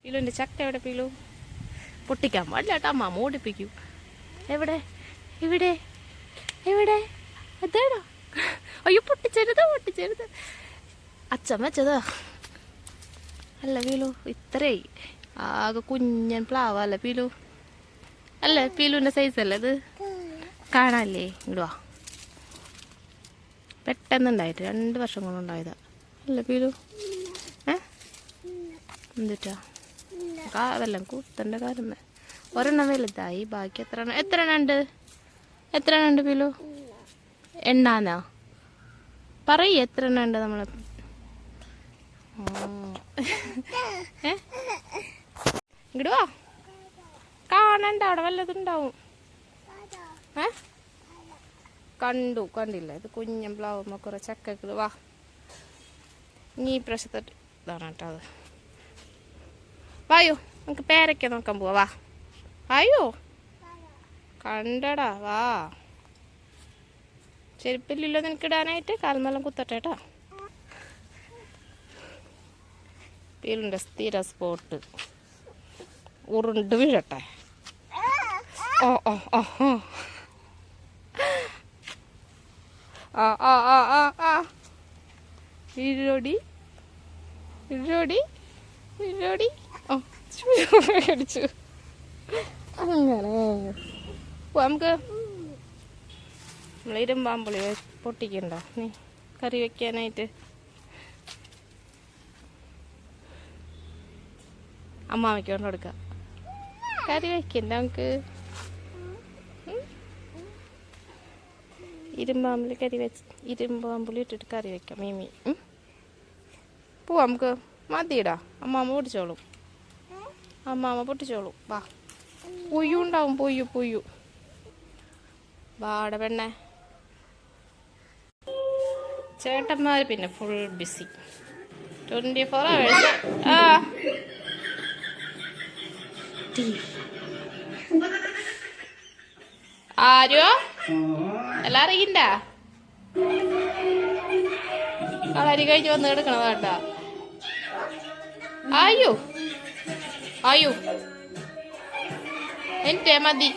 പീലുവിൻ്റെ ചക്ക എവിടെ പീലു? പൊട്ടിക്കാൻ പാടില്ല കേട്ടോ, അമ്മ ഓടിപ്പിക്കും. എവിടെ ഇവിടെ എവിടെ? അതേടാ. അയ്യോ പൊട്ടിച്ചരുത്. അച്ഛൻ വെച്ചതാ അല്ല പീലു. ഇത്രേ ആകെ കുഞ്ഞൻ പ്ലാവല്ലേ പീലു? അല്ലേ പീലുവിൻ്റെ സൈസല്ലേ ഇത്? കാണാല്ലേ? ഇടുവാ. പെട്ടെന്നുണ്ടായിട്ട് 2 വർഷം കൊണ്ടുണ്ടായതാ അല്ലേ പീലു? എന്നിട്ടാ അതെല്ലാം കൂത്തൻ്റെ കാര്യം. ഒരെണ്ണം വലുതായി, ബാക്കി എത്ര എണ്ണം ഉണ്ട് പീലു? എണ്ണാന്നോ പറയ്, എത്ര എണ്ണം ഉണ്ട് നമ്മള്? ഇടുവാ. കാണണ്ട, അവിടെ വല്ലതുണ്ടാവും. കണ്ടില്ല? ഇത് കുഞ്ഞൻ പ്ലാവുമ്പോ കുറെ ചക്കകൾ. വാ, ഇനി ഈ പ്രശ്നത്തെ ഇതാണ് കേട്ടോ അത്. വായോ, നമുക്ക് പേരയ്ക്ക നോക്കാൻ പോവാ. വാ വായോ, കണ്ടടാ. വാ, ചെരുപ്പില്ലല്ലോ നിനക്ക് ഇടാനായിട്ട്? കാൽമെല്ലാം കുത്തട്ടെ കേട്ടോ. പീലുണ്ട് സ്ഥിര സ്പോട്ട്. ഉരുണ്ട് വീഴട്ടെ. ഓ ഓ ഓ ആ ആ ആ ആ ആ ഇരുടി ഓ അടിച്ചു. അങ്ങനെ നമുക്ക് നമ്മൾ ഇരുമ്പാമ്പുളി പൊട്ടിക്കണ്ടോ നീ കറി വെക്കാനായിട്ട്? അമ്മാവയ്ക്ക് കൊണ്ട് കൊടുക്കാം. കറി വയ്ക്കണ്ട നമുക്ക്. ഇരുമ്പാമ്പുളി ഇട്ടിട്ട് കറി വെക്കാം മീമി. പോവാ നമുക്ക്. മതിയിടാ, അമ്മാമ്മ പൊട്ടിച്ചോളൂ. വാ, പൊയ്യു ഉണ്ടാവും. പൊയ്യു വാട പെണ്ണെ. ചേട്ടന്മാർ പിന്നെ ഫുൾ ബിസി 24 hours. ആരോ എല്ലാം അറിയണ്ട. കളരി കഴിഞ്ഞ് വന്ന് കിടക്കണം കേട്ടാ. ആയോ എന്റെ മതി.